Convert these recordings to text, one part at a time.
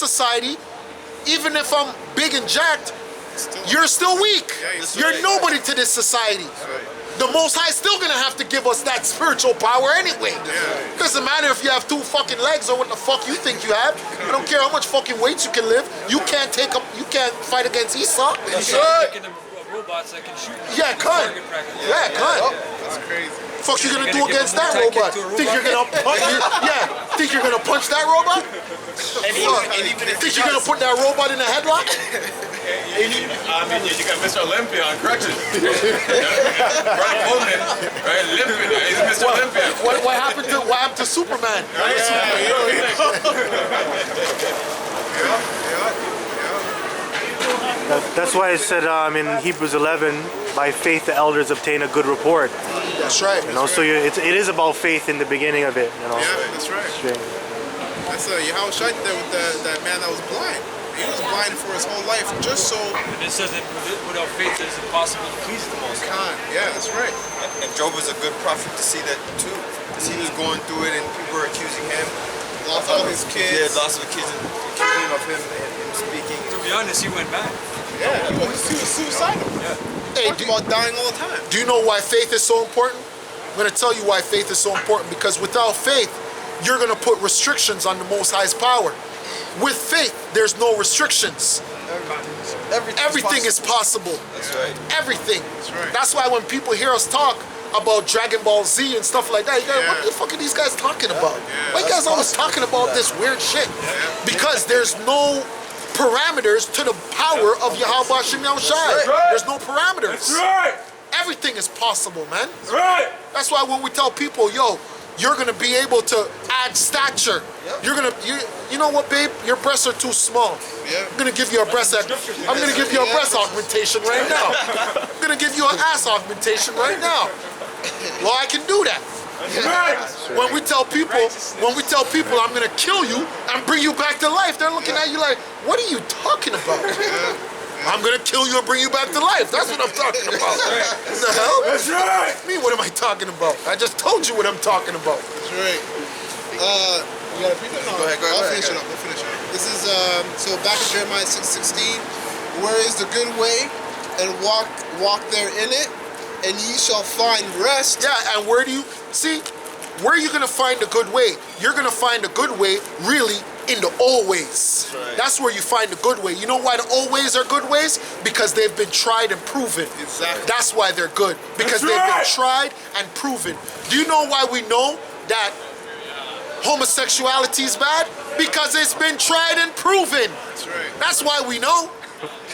society, even if I'm big and jacked, you're still weak. You're nobody to this society. The Most High still gonna have to give us that spiritual power anyway. Doesn't matter if you have 2 fucking legs or what the fuck you think you have. I don't care how much fucking weights you can lift. You can't take up. You can't fight against Esau. Robots that can shoot. Yeah, cut. Yeah, cut. That's crazy. Fuck you gonna do against that robot? Think you're gonna punch? Yeah. Think you're gonna punch that robot? And even if Think you're gonna put that robot in a headlock? I mean, you got Mr. Olympia on crutches. Right, Coleman, right, limping. He's Mr. Olympia. What happened to Superman? That's why it said in Hebrews 11, by faith the elders obtain a good report. That's right. You know, so it is about faith in the beginning of it. You know. Yeah, that's right. That's Yahweh Shai there with that man that was blind. He was blind for his whole life just so. And it says that without faith it is impossible to please the Most High. Yeah, that's right. And Job was a good prophet to see that too. Because he was going through it and people were accusing him. Lost all his kids. Yeah, lots of kids accusing him of him and him speaking. To be honest, he went back. Yeah, he was suicidal. Yeah. Hey, About dying all the time. do you know why faith is so important? I'm gonna tell you why faith is so important. Because without faith, you're gonna put restrictions on the Most High's power. With faith, there's no restrictions. Everything is possible. That's right. Everything. That's right. That's why when people hear us talk about Dragon Ball Z and stuff like that, you go, what the fuck are these guys talking about? Why you guys always talking about this weird shit? Because there's no parameters to the power of Yahweh Hashem Yahushai. There's no parameters. Everything is possible, man. That's why when we tell people, yo, you're gonna be able to add stature. You're gonna, you know what, babe? Your breasts are too small. I'm gonna give you a breast. I'm gonna give you a breast augmentation right now. I'm gonna give you an ass augmentation right now. Well, I can do that. When we tell people, I'm gonna kill you and bring you back to life, they're looking at you like, what are you talking about? I'm gonna kill you and bring you back to life. That's what I'm talking about. What the hell? That's right. Me, what am I talking about? I just told you what I'm talking about. That's right. You got a preview? No, Go ahead. I'll finish it up. This is, so back in Jeremiah 6:16, where is the good way, and walk there in it, and ye shall find rest. Yeah, and where do you, see, where are you gonna find the good way? You're gonna find the good way, really, in the old ways. That's where you find the good way. You know why the old ways are good ways? Because they've been tried and proven. Exactly. That's why they're good. Because they've been tried and proven. Do you know why we know that homosexuality is bad? Because it's been tried and proven. That's right. That's why we know.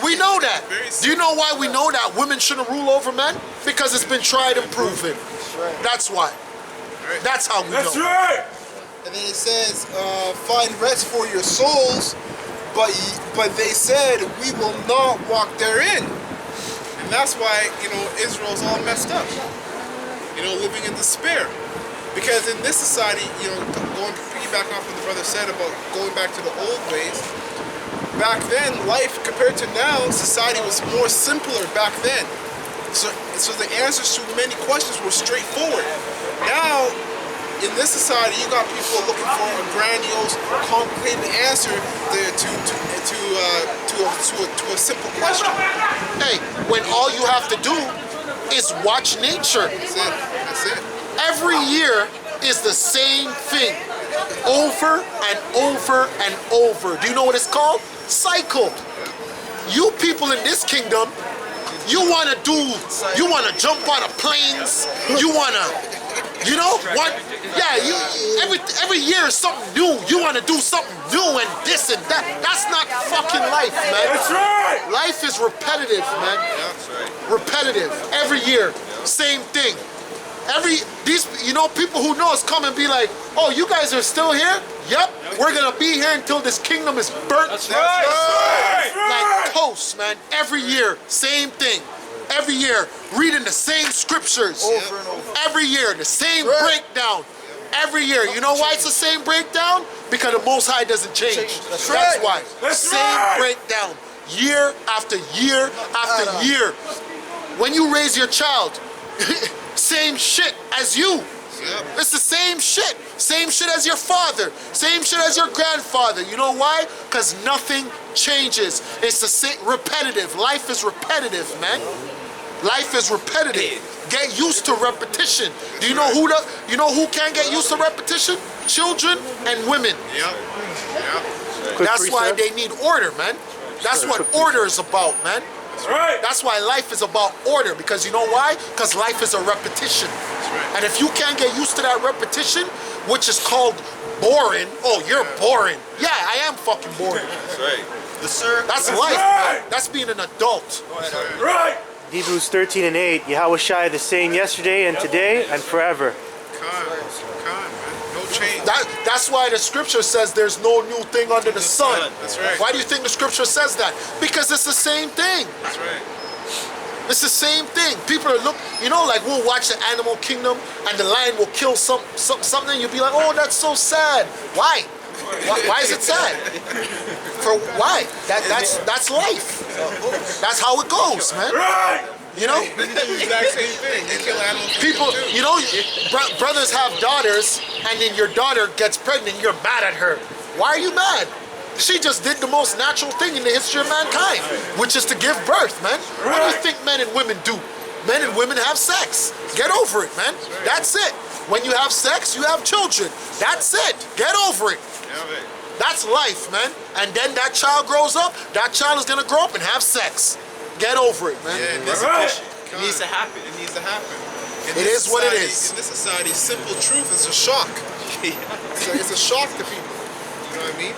We know that. Do you know why we know that women shouldn't rule over men? Because it's been tried and proven. That's why. That's how we know. And then it says, find rest for your souls, but they said, we will not walk therein. And that's why, Israel's all messed up. Living in despair. Because in this society, piggybacking off what the brother said about going back to the old ways, back then, life compared to now, society was more simpler back then. So the answers to many questions were straightforward. Now, in this society, you got people looking for a grandiose, complicated answer to a simple question. Hey, when all you have to do is watch nature. That's it. Every year is the same thing, over and over and over. Do you know what it's called? Cycle. You people in this kingdom, you want to jump out of planes. You want to. Every year is something new. You want to do something new and this and that. That's not fucking life, man. That's right. Life is repetitive, man. That's right. Repetitive. Every year, same thing. People who know us come and be like, oh, you guys are still here? Yep. We're gonna be here until this kingdom is burnt. That's right. Like toast, man. Every year, same thing. Every year, reading the same scriptures. Over and over. Every year, the same breakdown. Every year. You know why it's the same breakdown? Because the Most High doesn't change. That's why. Same breakdown. Year after year after year. When you raise your child, same shit as you. Yep. It's the same shit. Same shit as your father. Same shit as your grandfather. You know why? Because nothing changes. It's the same, repetitive. Life is repetitive, man. Life is repetitive. Get used to repetition. Do you know who can't get used to repetition? Children and women. Yep. Yep. That's why they need order, man. That's what order is about, man. Right. That's why life is about order, because you know why? Because life is a repetition. And if you can't get used to that repetition, which is called boring, oh, you're boring. Yeah, I am fucking boring. That's right. Yes, sir. That's life, man. That's being an adult. Right. Hebrews 13:8, Yahweh Shai the same yesterday and today and forever. Con, man. No change. That's why the scripture says there's no new thing under the sun. That's right. Why do you think the scripture says that? Because it's the same thing. That's right. It's the same thing. People are like we'll watch the Animal Kingdom and the lion will kill something. You'll be like, oh, that's so sad. Why? Why is it sad? For why? That's life. That's how it goes, man. Right. You know, They do the exact same thing. They kill animals. people. You know, brothers have daughters, and then your daughter gets pregnant. You're mad at her. Why are you mad? She just did the most natural thing in the history of mankind, which is to give birth, man. What do you think men and women do? Men and women have sex. Get over it, man. That's it. When you have sex, you have children. That's it. Get over it. Yeah, man. That's life, man. And then that child grows up, that child is gonna grow up and have sex. Get over it, man. Yeah, this Right. it needs to happen. It needs to happen. In It this is what it society- is. In this society, simple truth is a shock. It's a shock to people. You know what I mean?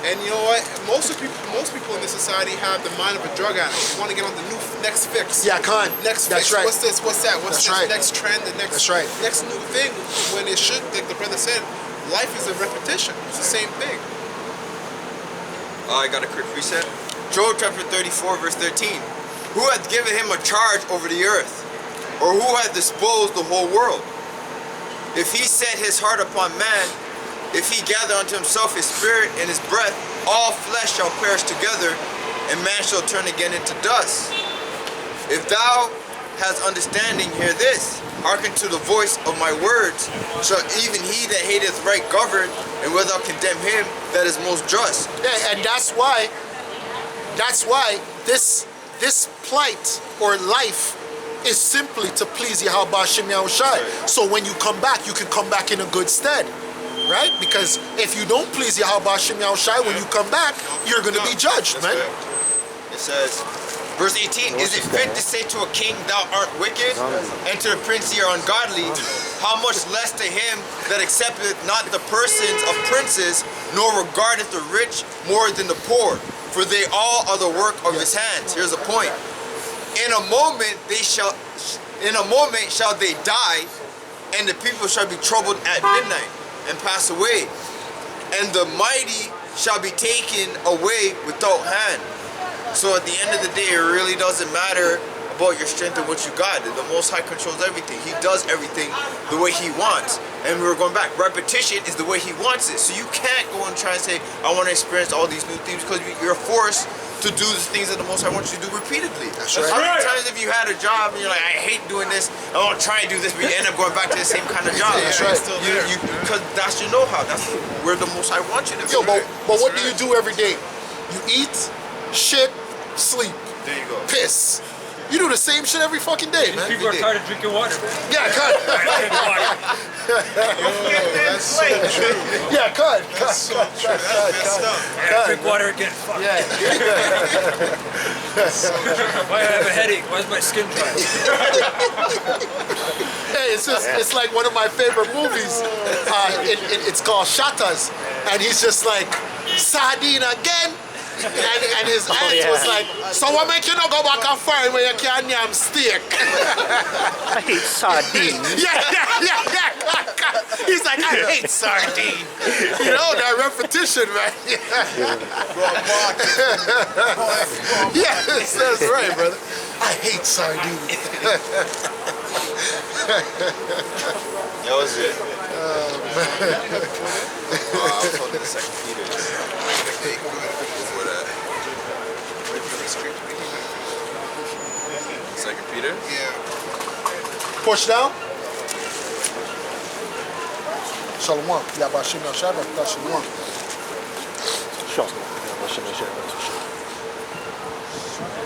And you know what? Most people in this society have the mind of a drug addict. They want to get on the next fix. Yeah, Khan. Next That's fix. right. What's this? What's that? What's That's this right. next trend? The next That's right. next new thing. When it should, like the brother said, life is a repetition. It's the same thing. I got a quick reset. Job chapter 34, verse 13. Who hath given him a charge over the earth? Or who hath disposed the whole world? If he set his heart upon man, if he gather unto himself his spirit and his breath, all flesh shall perish together, and man shall turn again into dust. If thou hast understanding, hear this. Hearken to the voice of my words. Shall even he that hateth right govern, and wilt thou condemn him that is most just? Yeah, and that's why this plight or life is simply to please Yahweh Hashem Yahushai. So when you come back, you can come back in a good stead. Right? Because if you don't please Yahweh Hashem Yahushai, when you come back, you're going to be judged, man. It says, verse 18, is it fit to say to a king, thou art wicked, and to the prince, ye are ungodly? How much less to him that accepteth not the persons of princes, nor regardeth the rich more than the poor? For they all are the work of his hands. Here's a point. In a moment shall they die, and the people shall be troubled at midnight and pass away, and the mighty shall be taken away without hand. So at the end of the day, it really doesn't matter about your strength and what you got. The Most High controls everything. He does everything the way He wants. And we're going back. Repetition is the way He wants it. So you can't go and try and say, I want to experience all these new things, because you're forced to do the things that the Most High wants you to do repeatedly. That's How right. many times have you had a job and you're like, I hate doing this, I want to try and do this, but you end up going back to the same kind of job? That's right. Because that's your know-how. That's where the Most High wants you to Yo, be. but what do you do every day? You eat, shit, sleep, There you go. piss. You do the same shit every fucking day, man. People are tired of drinking water, man. Yeah, cut. That's so true. Yeah, cut. That's so true. That's messed up. I gotta drink water again. Fuck. Yeah. Why do I have a headache? Why is my skin dry? Hey, it's like one of my favorite movies. It's called Shatas, and he's just like, sardine again. And his aunt was like, so what make you not go back and find where you can yam steak? I hate sardines. Yeah. He's like, I hate sardine. You know, that repetition, man. Yes, that's right, brother. I hate sardine. That was it. I was talking to Second Peter. Before that. Second Peter? Yeah. Push down. Shalom. Yabashim Yashab, Shalom.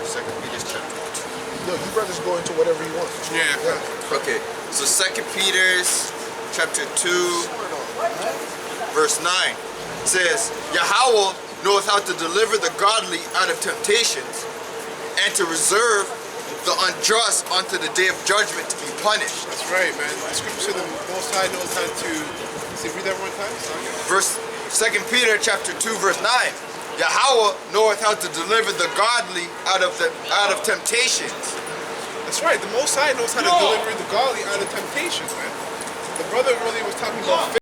Second Peter's chapter. Yo, you brothers go into whatever you want. Yeah. Okay, so 2 Peter's chapter 2, verse 9 says, Yahweh knoweth how to deliver the godly out of temptations, and to reserve the unjust unto the day of judgment to be punished. That's right, man. The scripture said the Most High knows how to. See, read that one time. Verse 2 Peter chapter 2, verse 9. Yahweh knoweth how to deliver the godly out of temptations. That's right. The Most High knows how to deliver the godly out of temptations, man. The brother earlier was talking about